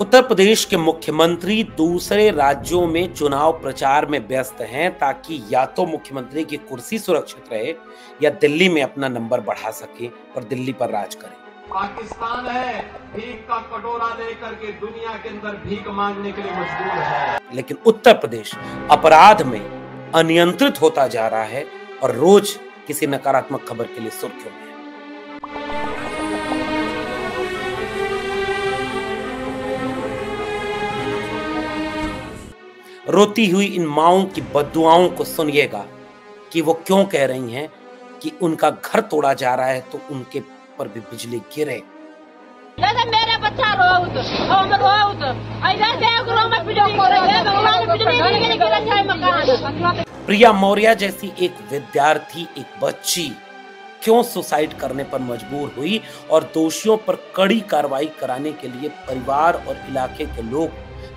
उत्तर प्रदेश के मुख्यमंत्री दूसरे राज्यों में चुनाव प्रचार में व्यस्त हैं ताकि या तो मुख्यमंत्री की कुर्सी सुरक्षित रहे या दिल्ली में अपना नंबर बढ़ा सके और दिल्ली पर राज करें। पाकिस्तान है भीख का कटोरा लेकर के दुनिया के अंदर भीख मांगने के लिए मजबूर है। लेकिन उत्तर प्रदेश अपराध में अनियंत्रित होता जा रहा है और रोज किसी नकारात्मक खबर के लिए सुर्खियों में है। रोती हुई इन माओं की बद्दुआओं को सुनिएगा कि वो क्यों कह रही हैं कि उनका घर तोड़ा जा रहा है तो उनके पर भी बिजली गिरे। मेरा बच्चा प्रिया मौर्य जैसी एक विद्यार्थी, एक बच्ची क्यों सुसाइड करने पर मजबूर हुई और दोषियों पर कड़ी कार्रवाई कराने के लिए परिवार और इलाके के लोग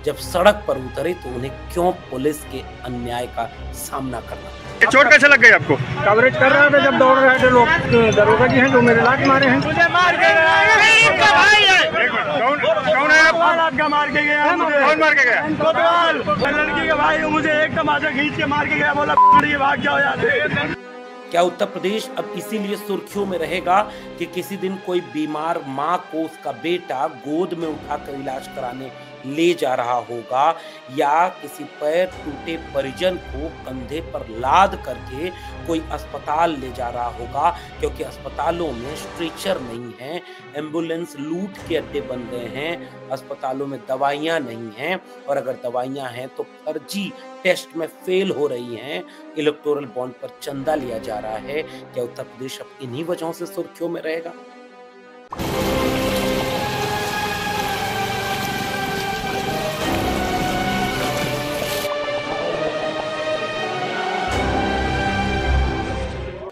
जब सड़क पर उतरे तो उन्हें क्यों पुलिस के अन्याय का सामना करना। चोट कैसे लग गई आपको? कवरेज कर रहा था जब दौड़ रहे थे लोग, दरोगा जी हैं जो मेरे लात मारे हैं। मुझे मार के गया। कौन है आप? आपका मार के गया। कौन मार के गया? कोतवाल लड़की का भाई। मुझे एक तमाचा खींच के मार के गया, बोला भाग जाओ यहाँ से। क्या उत्तर प्रदेश अब इसीलिए सुर्खियों में रहेगा कि किसी दिन कोई बीमार माँ को उसका बेटा गोद में उठाकर इलाज कराने ले जा रहा होगा या किसी पैर टूटे परिजन को कंधे पर लाद करके कोई अस्पताल ले जा रहा होगा क्योंकि अस्पतालों में स्ट्रेचर नहीं है, एम्बुलेंस लूट के अड्डे बन गए हैं, अस्पतालों में दवाइयां नहीं हैं और अगर दवाइयां हैं तो फर्जी टेस्ट में फेल हो रही हैं, इलेक्टोरल बॉन्ड पर चंदा लिया जा रहा है। क्या उत्तर प्रदेश अब इन्हीं वजहों से सुर्खियों में रहेगा?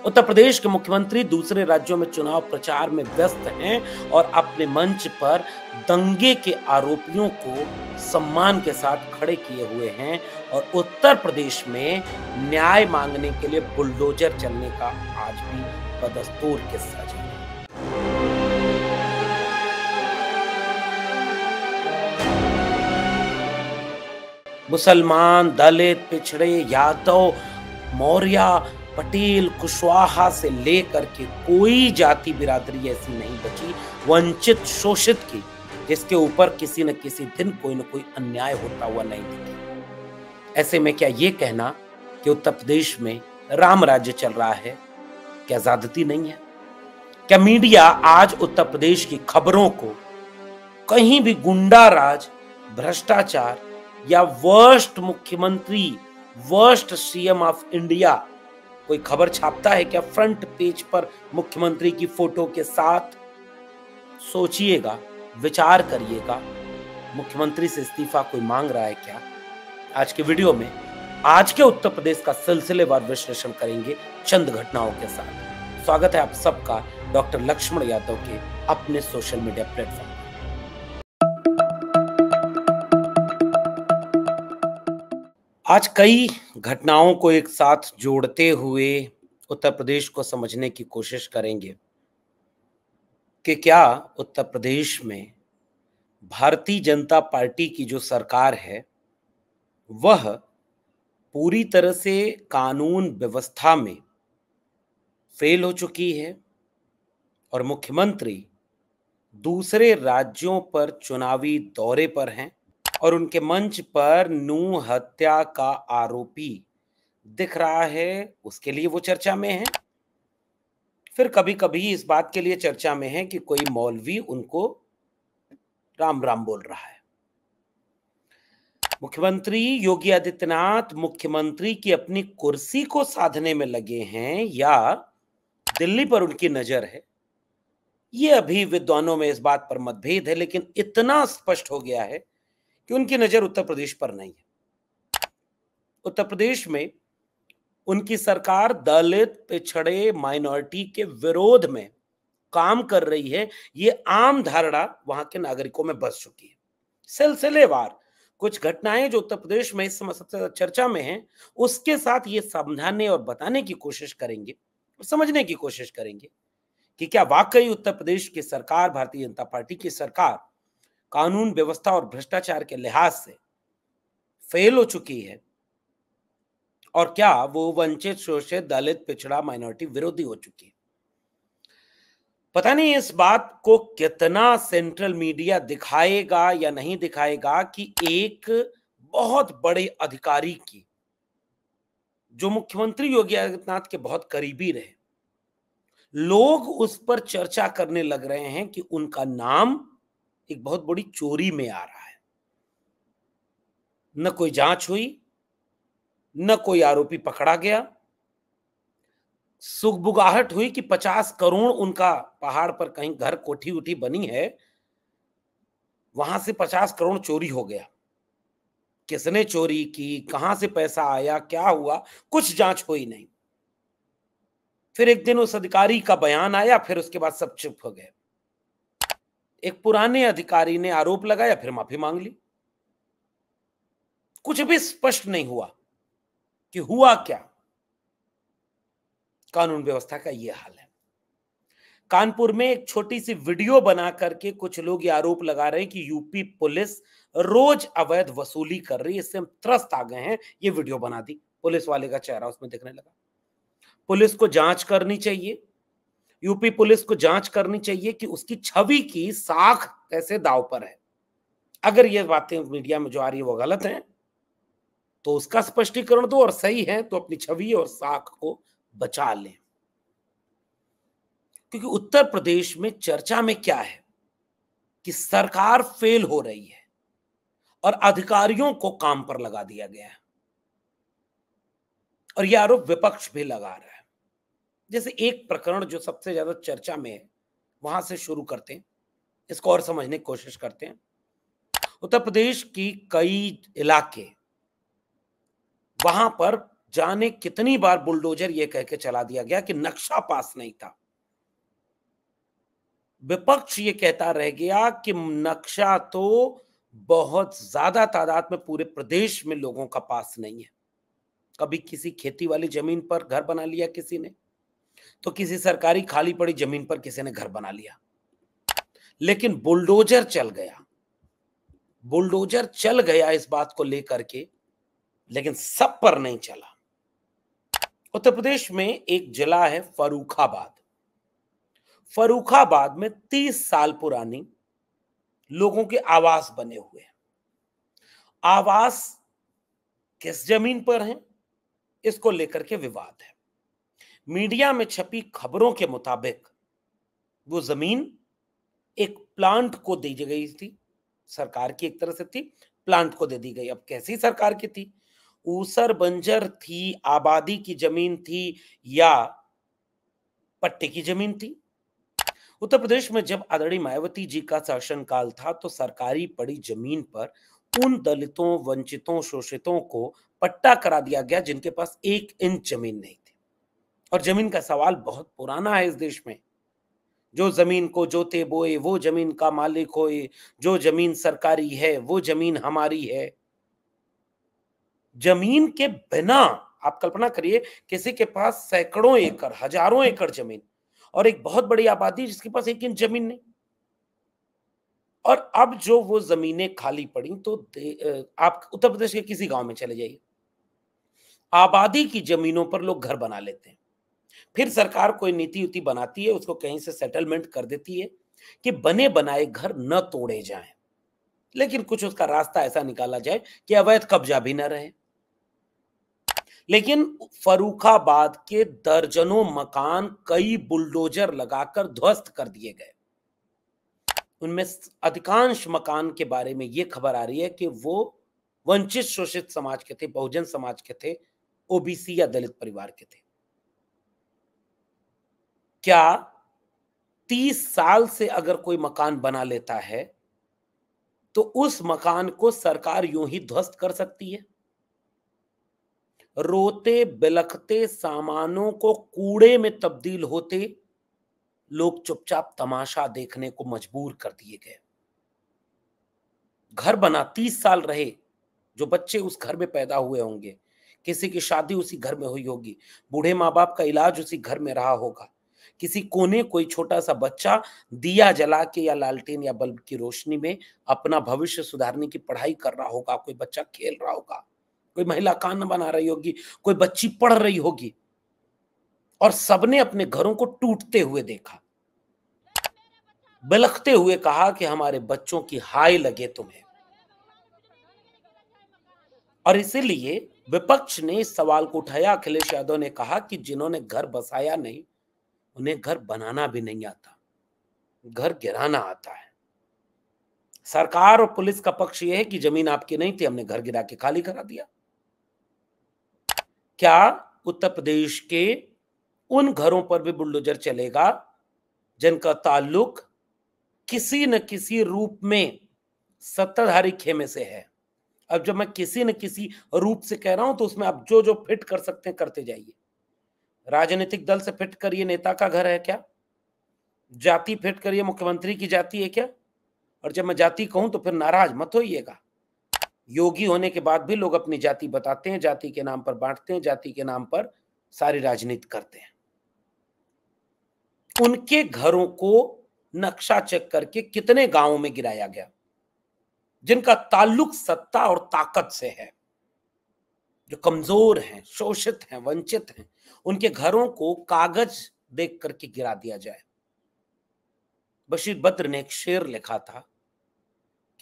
उत्तर प्रदेश के मुख्यमंत्री दूसरे राज्यों में चुनाव प्रचार में व्यस्त हैं और अपने मंच पर दंगे के आरोपियों को सम्मान के साथ खड़े किए हुए हैं और उत्तर प्रदेश में न्याय मांगने के लिए बुलडोजर चलने का आज भी बदस्तूर किस्सा जारी है। मुसलमान, दलित, पिछड़े, यादव, मौर्य, पटेल, कुशवाहा से लेकर के कोई जाति बिरादरी ऐसी नहीं बची वंचित शोषित की जिसके ऊपर किसी न किसी दिन कोई न कोई अन्याय होता हुआ नहीं दिखे। ऐसे में क्या ये कहना कि उत्तर प्रदेश में राम राज्य चल रहा है क्या ज्यादती नहीं है? क्या मीडिया आज उत्तर प्रदेश की खबरों को कहीं भी गुंडा राज, भ्रष्टाचार या वर्स्ट मुख्यमंत्री, वर्स्ट सीएम ऑफ इंडिया कोई खबर छापता है क्या फ्रंट पेज पर मुख्यमंत्री की फोटो के साथ? सोचिएगा, विचार करिएगा, मुख्यमंत्री से इस्तीफा कोई मांग रहा है क्या? आज के वीडियो में आज के उत्तर प्रदेश का सिलसिलेवार विश्लेषण करेंगे चंद घटनाओं के साथ। स्वागत है आप सबका डॉक्टर लक्ष्मण यादव के अपने सोशल मीडिया प्लेटफॉर्म। आज कई घटनाओं को एक साथ जोड़ते हुए उत्तर प्रदेश को समझने की कोशिश करेंगे कि क्या उत्तर प्रदेश में भारतीय जनता पार्टी की जो सरकार है वह पूरी तरह से कानून व्यवस्था में फेल हो चुकी है और मुख्यमंत्री दूसरे राज्यों पर चुनावी दौरे पर हैं और उनके मंच पर नूह हत्या का आरोपी दिख रहा है, उसके लिए वो चर्चा में है। फिर कभी कभी इस बात के लिए चर्चा में है कि कोई मौलवी उनको राम राम बोल रहा है। मुख्यमंत्री योगी आदित्यनाथ मुख्यमंत्री की अपनी कुर्सी को साधने में लगे हैं या दिल्ली पर उनकी नजर है, ये अभी विद्वानों में इस बात पर मतभेद है, लेकिन इतना स्पष्ट हो गया है कि उनकी नजर उत्तर प्रदेश पर नहीं है। उत्तर प्रदेश में उनकी सरकार दलित, पिछड़े, माइनॉरिटी के विरोध में काम कर रही है, ये आम धारणा वहां के नागरिकों में बस चुकी है। सिलसिलेवार कुछ घटनाएं जो उत्तर प्रदेश में इस समय सबसे ज्यादा चर्चा में हैं, उसके साथ ये समझाने और बताने की कोशिश करेंगे, समझने की कोशिश करेंगे कि क्या वाकई उत्तर प्रदेश की सरकार, भारतीय जनता पार्टी की सरकार कानून व्यवस्था और भ्रष्टाचार के लिहाज से फेल हो चुकी है, और क्या वो वंचित, शोषित, दलित, पिछड़ा, माइनॉरिटी विरोधी हो चुकी है। पता नहीं इस बात को कितना सेंट्रल मीडिया दिखाएगा या नहीं दिखाएगा कि एक बहुत बड़े अधिकारी की, जो मुख्यमंत्री योगी आदित्यनाथ के बहुत करीबी रहे, लोग उस पर चर्चा करने लग रहे हैं कि उनका नाम एक बहुत बड़ी चोरी में आ रहा है। न कोई जांच हुई, न कोई आरोपी पकड़ा गया। सुगबुगाहट हुई कि 50 करोड़ उनका पहाड़ पर कहीं घर, कोठी उठी बनी है, वहां से 50 करोड़ चोरी हो गया। किसने चोरी की, कहां से पैसा आया, क्या हुआ, कुछ जांच हुई नहीं। फिर एक दिन उस अधिकारी का बयान आया, फिर उसके बाद सब चुप हो गए। एक पुराने अधिकारी ने आरोप लगाया, फिर माफी मांग ली। कुछ भी स्पष्ट नहीं हुआ कि हुआ क्या। कानून व्यवस्था का यह हाल है। कानपुर में एक छोटी सी वीडियो बना करके कुछ लोग ये आरोप लगा रहे हैं कि यूपी पुलिस रोज अवैध वसूली कर रही है। इससे हम त्रस्त आ गए हैं। ये वीडियो बना दी, पुलिस वाले का चेहरा उसमें दिखने लगा। पुलिस को जांच करनी चाहिए, यूपी पुलिस को जांच करनी चाहिए कि उसकी छवि की साख कैसे दांव पर है। अगर ये बातें मीडिया में जो आ रही है वो गलत हैं तो उसका स्पष्टीकरण दो, और सही है तो अपनी छवि और साख को बचा लें। क्योंकि उत्तर प्रदेश में चर्चा में क्या है कि सरकार फेल हो रही है और अधिकारियों को काम पर लगा दिया गया है, और यह आरोप विपक्ष भी लगा रहा है। जैसे एक प्रकरण जो सबसे ज्यादा चर्चा में है, वहां से शुरू करते हैं, इसको और समझने की कोशिश करते हैं। उत्तर प्रदेश की कई इलाके, वहां पर जाने कितनी बार बुलडोजर यह कह के चला दिया गया कि नक्शा पास नहीं था। विपक्ष ये कहता रह गया कि नक्शा तो बहुत ज्यादा तादाद में पूरे प्रदेश में लोगों का पास नहीं है। कभी किसी खेती वाली जमीन पर घर बना लिया किसी ने, तो किसी सरकारी खाली पड़ी जमीन पर किसी ने घर बना लिया। लेकिन बुलडोजर चल गया, बुलडोजर चल गया इस बात को लेकर के, लेकिन सब पर नहीं चला। उत्तर प्रदेश में एक जिला है फर्रुखाबाद। फर्रुखाबाद में 30 साल पुरानी लोगों के आवास बने हुए हैं। आवास किस जमीन पर हैं, इसको लेकर के विवाद है। मीडिया में छपी खबरों के मुताबिक वो जमीन एक प्लांट को दी गई थी, सरकार की एक तरह से थी, प्लांट को दे दी गई। अब कैसी सरकार की थी, ऊसर बंजर थी, आबादी की जमीन थी, या पट्टे की जमीन थी। उत्तर प्रदेश में जब आदरणीय मायावती जी का शासनकाल था तो सरकारी पड़ी जमीन पर उन दलितों, वंचितों, शोषितों को पट्टा करा दिया गया जिनके पास 1 इंच जमीन नहीं थी। और जमीन का सवाल बहुत पुराना है इस देश में। जो जमीन को जोते बोए वो जमीन का मालिक होए, जो जमीन सरकारी है वो जमीन हमारी है। जमीन के बिना आप कल्पना करिए, किसी के पास सैकड़ों एकड़, हजारों एकड़ जमीन और एक बहुत बड़ी आबादी जिसके पास 1 इंच जमीन नहीं। और अब जो वो जमीनें खाली पड़ी, तो आप उत्तर प्रदेश के किसी गांव में चले जाइए, आबादी की जमीनों पर लोग घर बना लेते हैं। फिर सरकार कोई नीति उति बनाती है, उसको कहीं से सेटलमेंट कर देती है कि बने बनाए घर न तोड़े जाएं, लेकिन कुछ उसका रास्ता ऐसा निकाला जाए कि अवैध कब्जा भी न रहे। लेकिन फर्रुखाबाद के दर्जनों मकान कई बुलडोजर लगाकर ध्वस्त कर दिए गए। उनमें अधिकांश मकान के बारे में यह खबर आ रही है कि वो वंचित, शोषित समाज के थे, बहुजन समाज के थे, ओबीसी या दलित परिवार के थे। क्या 30 साल से अगर कोई मकान बना लेता है तो उस मकान को सरकार यूं ही ध्वस्त कर सकती है? रोते बिलखते सामानों को कूड़े में तब्दील होते लोग चुपचाप तमाशा देखने को मजबूर कर दिए गए। घर बना 30 साल रहे, जो बच्चे उस घर में पैदा हुए होंगे, किसी की शादी उसी घर में हुई होगी, बूढ़े माँ बाप का इलाज उसी घर में रहा होगा, किसी कोने कोई छोटा सा बच्चा दिया जला के या लालटेन या बल्ब की रोशनी में अपना भविष्य सुधारने की पढ़ाई कर रहा होगा, कोई बच्चा खेल रहा होगा, कोई महिला खाना बना रही होगी, कोई बच्ची पढ़ रही होगी, और सबने अपने घरों को टूटते हुए देखा, बिलखते हुए कहा कि हमारे बच्चों की हाय लगे तुम्हें। और इसीलिए विपक्ष ने इस सवाल को उठाया। अखिलेश यादव ने कहा कि जिन्होंने घर बसाया नहीं, उन्हें घर बनाना भी नहीं आता, घर गिराना आता है। सरकार और पुलिस का पक्ष यह है कि जमीन आपकी नहीं थी, हमने घर गिरा के खाली करा दिया। क्या उत्तर प्रदेश के उन घरों पर भी बुलडोजर चलेगा जिनका ताल्लुक किसी न किसी रूप में सत्ताधारी खेमे से है? अब जब मैं किसी न किसी रूप से कह रहा हूं तो उसमें आप जो जो फिट कर सकते हैं करते जाइए। राजनीतिक दल से फिट करिए, नेता का घर है क्या? जाति फिट करिए, मुख्यमंत्री की जाति है क्या? और जब मैं जाति कहूं तो फिर नाराज मत होइएगा। योगी होने के बाद भी लोग अपनी जाति बताते हैं, जाति के नाम पर बांटते हैं, जाति के नाम पर सारी राजनीति करते हैं। उनके घरों को नक्शा चेक करके कितने गांवों में गिराया गया जिनका ताल्लुक सत्ता और ताकत से है, जो कमजोर हैं, शोषित हैं, वंचित हैं, उनके घरों को कागज देख करके गिरा दिया जाए। बशीर बद्र ने एक शेर लिखा था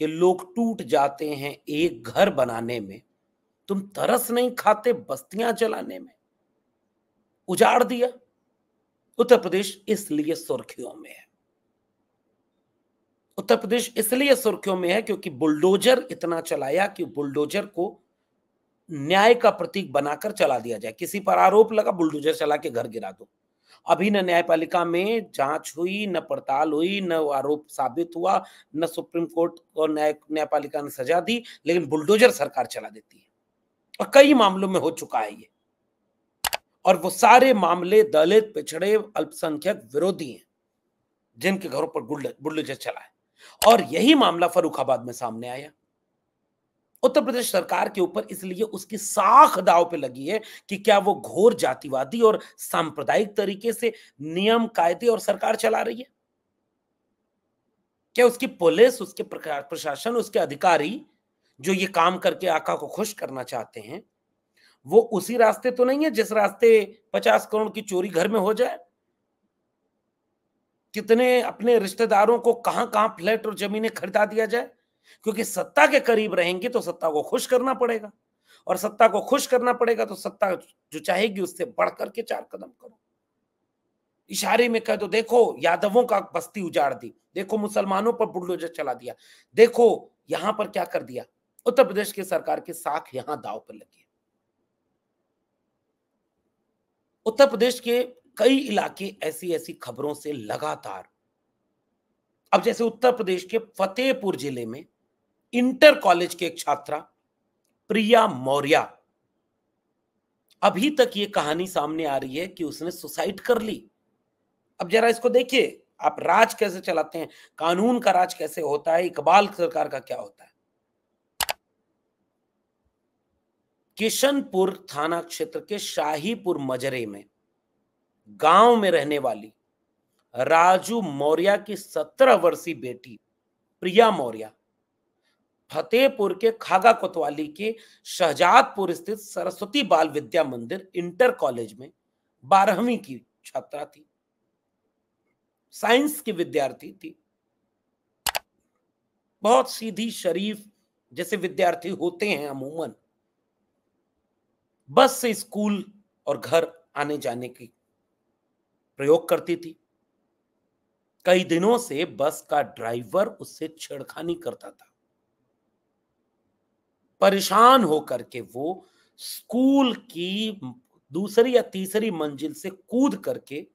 कि लोग टूट जाते हैं एक घर बनाने में, तुम तरस नहीं खाते बस्तियां जलाने में। उजाड़ दिया। उत्तर प्रदेश इसलिए सुर्खियों में है। उत्तर प्रदेश इसलिए सुर्खियों में है क्योंकि बुलडोजर इतना चलाया कि बुलडोजर को न्याय का प्रतीक बनाकर चला दिया जाए। किसी पर आरोप लगा, बुलडोजर चला के घर गिरा दो। अभी न न्यायपालिका में जांच हुई, न पड़ताल हुई, न आरोप साबित हुआ, न सुप्रीम कोर्ट और न्यायपालिका ने सजा दी, लेकिन बुलडोजर सरकार चला देती है। और कई मामलों में हो चुका है ये। और वो सारे मामले दलित, पिछड़े, अल्पसंख्यक विरोधी हैं जिनके घरों पर बुलडोजर चला है। और यही मामला फर्रुखाबाद में सामने आया। उत्तर प्रदेश सरकार के ऊपर इसलिए उसकी साख दांव पे लगी है कि क्या वो घोर जातिवादी और सांप्रदायिक तरीके से नियम, कायदे और सरकार चला रही है? क्या उसकी पुलिस, उसके प्रशासन, उसके अधिकारी जो ये काम करके आका को खुश करना चाहते हैं, वो उसी रास्ते तो नहीं है जिस रास्ते 50 करोड़ की चोरी घर में हो जाए? कितने अपने रिश्तेदारों को कहां कहां फ्लैट और जमीनें खरीदा दिया जाए? क्योंकि सत्ता के करीब रहेंगे तो सत्ता को खुश करना पड़ेगा, और सत्ता को खुश करना पड़ेगा तो सत्ता जो चाहेगी उससे बढ़कर के 4 कदम करो। इशारे में कह दो, देखो यादवों का बस्ती उजाड़ दी, देखो मुसलमानों पर बुलडोजर चला दिया, देखो यहां पर क्या कर दिया। उत्तर प्रदेश की सरकार की साख यहां दांव पर लगी है। उत्तर प्रदेश के कई इलाके ऐसी ऐसी खबरों से लगातार, अब जैसे उत्तर प्रदेश के फतेहपुर जिले में इंटर कॉलेज के एक छात्रा प्रिया मौर्य, अभी तक ये कहानी सामने आ रही है कि उसने सुसाइड कर ली। अब जरा इसको देखिए, आप राज कैसे चलाते हैं, कानून का राज कैसे होता है, इकबाल सरकार का क्या होता है। किशनपुर थाना क्षेत्र के शाहीपुर मजरे में गांव में रहने वाली राजू मौर्य की 17 वर्षीय बेटी प्रिया मौर्य फतेहपुर के खागा कोतवाली के शहजादपुर स्थित सरस्वती बाल विद्या मंदिर इंटर कॉलेज में 12वीं की छात्रा थी, साइंस की विद्यार्थी थी। बहुत सीधी शरीफ जैसे विद्यार्थी होते हैं अमूमन। बस से स्कूल और घर आने जाने की प्रयोग करती थी। कई दिनों से बस का ड्राइवर उससे छेड़खानी करता था। परेशान होकर के वो स्कूल की दूसरी या तीसरी मंजिल से कूद करके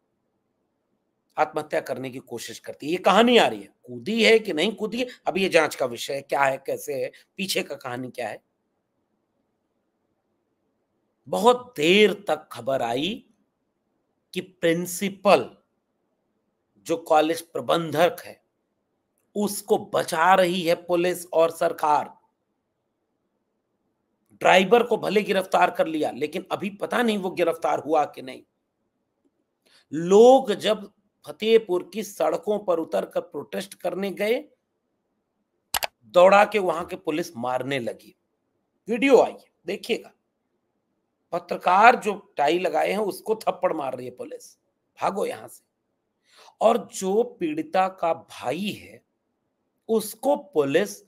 आत्महत्या करने की कोशिश करती है। ये कहानी आ रही है, कूदी है कि नहीं कूदी है अब ये जांच का विषय है, क्या है, कैसे है, पीछे का कहानी क्या है। बहुत देर तक खबर आई कि प्रिंसिपल जो कॉलेज प्रबंधक है उसको बचा रही है पुलिस और सरकार। ड्राइवर को भले गिरफ्तार कर लिया, लेकिन अभी पता नहीं वो गिरफ्तार हुआ कि नहीं। लोग जब फतेहपुर की सड़कों पर उतरकर प्रोटेस्ट करने गए, दौड़ा के वहां के पुलिस मारने लगी। वीडियो आई है, देखिएगा। पत्रकार जो टाई लगाए हैं उसको थप्पड़ मार रही है पुलिस, भागो यहां से। और जो पीड़िता का भाई है उसको पुलिस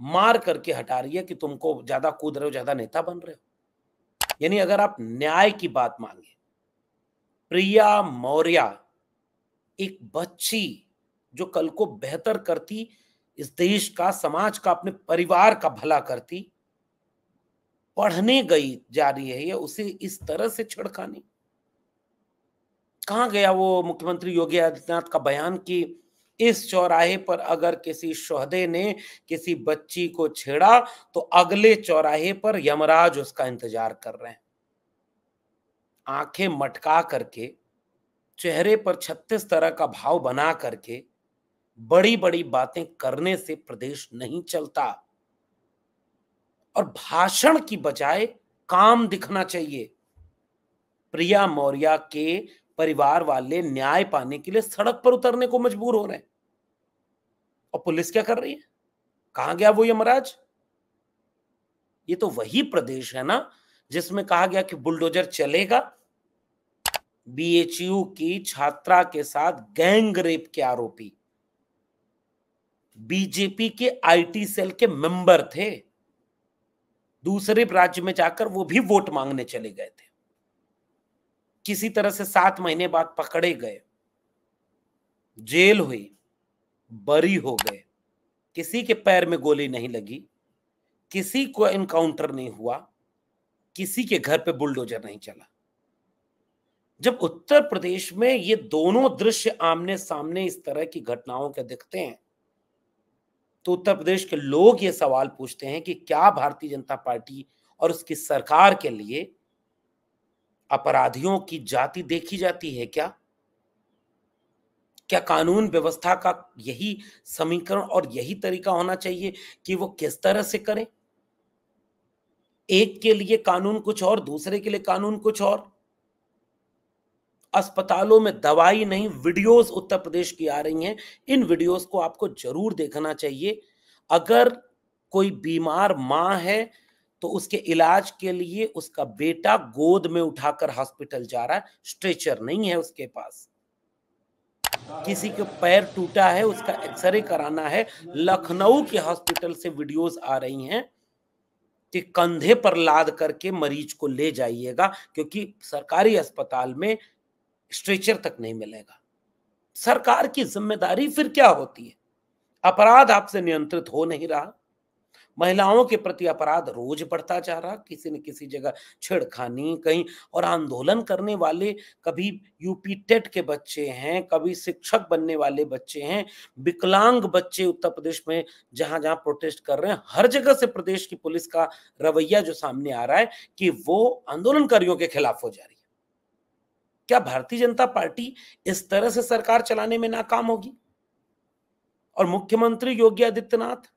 मार करके हटा रही है कि तुमको ज्यादा कूद रहे हो, ज्यादा नेता बन रहे हो। यानी अगर आप न्याय की बात मांगे, प्रिया मौर्य एक बच्ची जो कल को बेहतर करती, इस देश का, समाज का, अपने परिवार का भला करती, पढ़ने गई जा रही है, उसे इस तरह से छिड़कानी। कहां गया वो मुख्यमंत्री योगी आदित्यनाथ का बयान कि इस चौराहे पर अगर किसी शोहदे ने किसी बच्ची को छेड़ा तो अगले चौराहे पर यमराज उसका इंतजार कर रहे हैं। आंखें मटका करके, चेहरे पर 36 तरह का भाव बना करके बड़ी बड़ी बातें करने से प्रदेश नहीं चलता। और भाषण की बजाय काम दिखना चाहिए। प्रिया मौर्य के परिवार वाले न्याय पाने के लिए सड़क पर उतरने को मजबूर हो रहे हैं, और पुलिस क्या कर रही है? कहां गया वो यमराज? ये तो वही प्रदेश है ना जिसमें कहा गया कि बुलडोजर चलेगा। बीएचयू की छात्रा के साथ गैंग रेप के आरोपी बीजेपी के आईटी सेल के मेंबर थे, दूसरे राज्य में जाकर वो भी वोट मांगने चले गए थे। किसी तरह से 7 महीने बाद पकड़े गए, जेल हुई, बरी हो गए। किसी के पैर में गोली नहीं लगी, किसी को एनकाउंटर नहीं हुआ, किसी के घर पे बुलडोजर नहीं चला। जब उत्तर प्रदेश में ये दोनों दृश्य आमने सामने इस तरह की घटनाओं के दिखते हैं तो उत्तर प्रदेश के लोग ये सवाल पूछते हैं कि क्या भारतीय जनता पार्टी और उसकी सरकार के लिए अपराधियों की जाति देखी जाती है क्या? क्या कानून व्यवस्था का यही समीकरण और यही तरीका होना चाहिए कि वो किस तरह से करें? एक के लिए कानून कुछ और, दूसरे के लिए कानून कुछ और। अस्पतालों में दवाई नहीं, वीडियोस उत्तर प्रदेश की आ रही हैं। इन वीडियोस को आपको जरूर देखना चाहिए। अगर कोई बीमार मां है तो उसके इलाज के लिए उसका बेटा गोद में उठाकर हॉस्पिटल जा रहा है, स्ट्रेचर नहीं है उसके पास। किसी के पैर टूटा है, उसका एक्सरे कराना है, लखनऊ के हॉस्पिटल से वीडियोस आ रही हैं कि कंधे पर लाद करके मरीज को ले जाइएगा, क्योंकि सरकारी अस्पताल में स्ट्रेचर तक नहीं मिलेगा। सरकार की जिम्मेदारी फिर क्या होती है? अपराध आपसे नियंत्रित हो नहीं रहा, महिलाओं के प्रति अपराध रोज बढ़ता जा रहा, किसी न किसी जगह छेड़खानी कहीं, और आंदोलन करने वाले कभी यूपी टेट के बच्चे हैं, कभी शिक्षक बनने वाले बच्चे हैं, विकलांग बच्चे उत्तर प्रदेश में जहां जहां प्रोटेस्ट कर रहे हैं। हर जगह से प्रदेश की पुलिस का रवैया जो सामने आ रहा है कि वो आंदोलनकारियों के खिलाफ हो जा रही है। क्या भारतीय जनता पार्टी इस तरह से सरकार चलाने में नाकाम होगी? और मुख्यमंत्री योगी आदित्यनाथ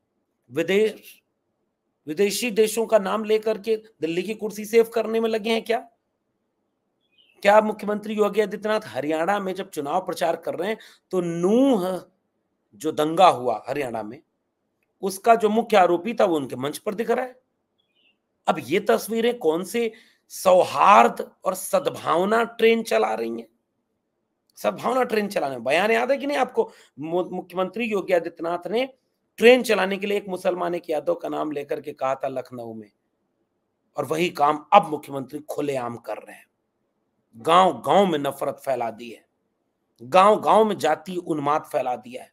विदेशी देशों का नाम लेकर के दिल्ली की कुर्सी सेव करने में लगे हैं क्या? क्या मुख्यमंत्री योगी आदित्यनाथ हरियाणा में जब चुनाव प्रचार कर रहे हैं तो नूह जो दंगा हुआ हरियाणा में, उसका जो मुख्य आरोपी था वो उनके मंच पर दिख रहा है। अब ये तस्वीरें कौन से सौहार्द और सद्भावना ट्रेन चला रही हैं? सद्भावना ट्रेन चलाने, बयान याद है कि नहीं आपको? मुख्यमंत्री योगी आदित्यनाथ ने ट्रेन चलाने के लिए एक मुसलमान एक यादव का नाम लेकर के कहा था लखनऊ में, और वही काम अब मुख्यमंत्री खुलेआम कर रहे हैं। गांव गांव में नफरत फैला दी है, गांव गांव में जाति उन्माद फैला दिया है,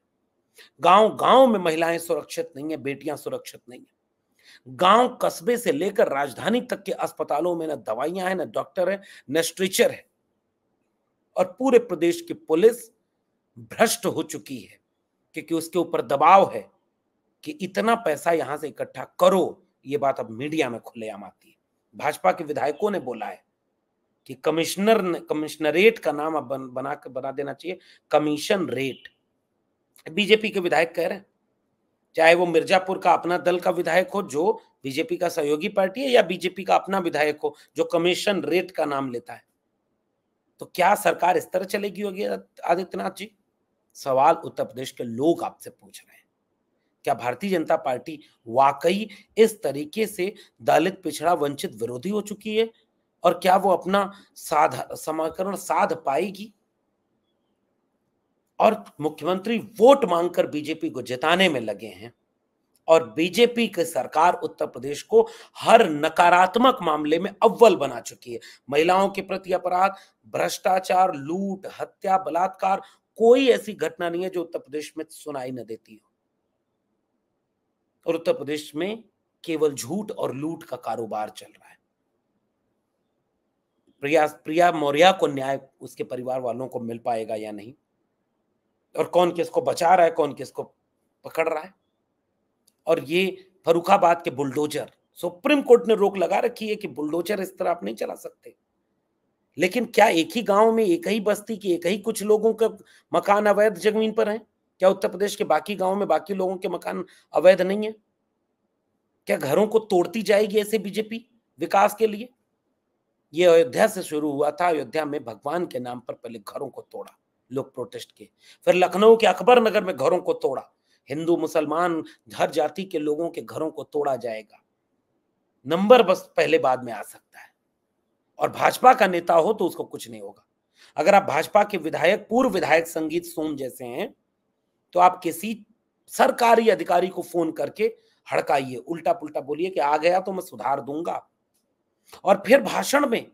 गांव गांव में महिलाएं सुरक्षित नहीं है, बेटियां सुरक्षित नहीं है। गांव कस्बे से लेकर राजधानी तक के अस्पतालों में न दवाइयां हैं, न डॉक्टर है, न स्ट्रेचर है, और पूरे प्रदेश की पुलिस भ्रष्ट हो चुकी है क्योंकि उसके ऊपर दबाव है कि इतना पैसा यहां से इकट्ठा करो। ये बात अब मीडिया में खुलेआम आती है। भाजपा के विधायकों ने बोला है कि कमिश्नरेट का नाम अब बना देना चाहिए, कमीशन रेट। बीजेपी के विधायक कह रहे हैं, चाहे वो मिर्जापुर का अपना दल का विधायक हो जो बीजेपी का सहयोगी पार्टी है, या बीजेपी का अपना विधायक हो जो कमीशन रेट का नाम लेता है। तो क्या सरकार इस तरह चलेगी योगी आदित्यनाथ जी? सवाल उत्तर प्रदेश के लोग आपसे पूछ रहे हैं। क्या भारतीय जनता पार्टी वाकई इस तरीके से दलित, पिछड़ा, वंचित विरोधी हो चुकी है? और क्या वो अपना समीकरण साध पाएगी? और मुख्यमंत्री वोट मांगकर बीजेपी को जिताने में लगे हैं और बीजेपी की सरकार उत्तर प्रदेश को हर नकारात्मक मामले में अव्वल बना चुकी है। महिलाओं के प्रति अपराध, भ्रष्टाचार, लूट, हत्या, बलात्कार, कोई ऐसी घटना नहीं है जो उत्तर प्रदेश में सुनाई न देती हो। और उत्तर प्रदेश में केवल झूठ और लूट का कारोबार चल रहा है। प्रिया मौर्य को न्याय उसके परिवार वालों को मिल पाएगा या नहीं, और कौन किसको बचा रहा है, कौन किसको पकड़ रहा है। और ये फर्रुखाबाद के बुलडोजर, सुप्रीम कोर्ट ने रोक लगा रखी है कि बुलडोजर इस तरह आप नहीं चला सकते, लेकिन क्या एक ही गांव में, एक ही बस्ती के, एक ही कुछ लोगों का मकान अवैध जमीन पर है? क्या उत्तर प्रदेश के बाकी गांव में बाकी लोगों के मकान अवैध नहीं है? क्या घरों को तोड़ती जाएगी ऐसे बीजेपी विकास के लिए? ये अयोध्या से शुरू हुआ था। अयोध्या में भगवान के नाम पर पहले घरों को तोड़ा, लोग प्रोटेस्ट किए, फिर लखनऊ के अकबर नगर में घरों को तोड़ा। हिंदू, मुसलमान, हर जाति के लोगों के घरों को तोड़ा जाएगा। नंबर बस पहले बाद में आ सकता है, और भाजपा का नेता हो तो उसको कुछ नहीं होगा। अगर आप भाजपा के विधायक, पूर्व विधायक संगीत सोम जैसे हैं, तो आप किसी सरकारी अधिकारी को फोन करके हड़काइए, उल्टा पुल्टा बोलिए कि आ गया तो मैं सुधार दूंगा, और फिर भाषण में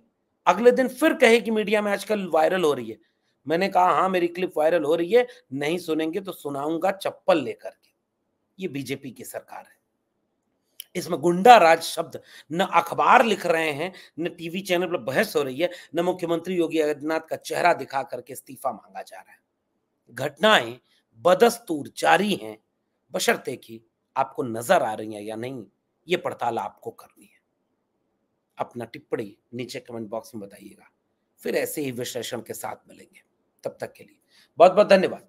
अगले दिन फिर कहे कि मीडिया में आजकल वायरल हो रही है। मैंने कहा हाँ, मेरी क्लिप वायरल हो रही है, नहीं सुनेंगे तो सुनाऊंगा चप्पल लेकर के। ये बीजेपी की सरकार है। इसमें गुंडा राज शब्द न अखबार लिख रहे हैं, न टीवी चैनल पर बहस हो रही है, न मुख्यमंत्री योगी आदित्यनाथ का चेहरा दिखा करके इस्तीफा मांगा जा रहा है। घटनाएं बदस्तूर जारी हैं, बशर्ते कि आपको नजर आ रही हैं या नहीं, ये पड़ताल आपको करनी है। अपना टिप्पणी नीचे कमेंट बॉक्स में बताइएगा। फिर ऐसे ही विश्लेषण के साथ मिलेंगे। तब तक के लिए बहुत बहुत धन्यवाद।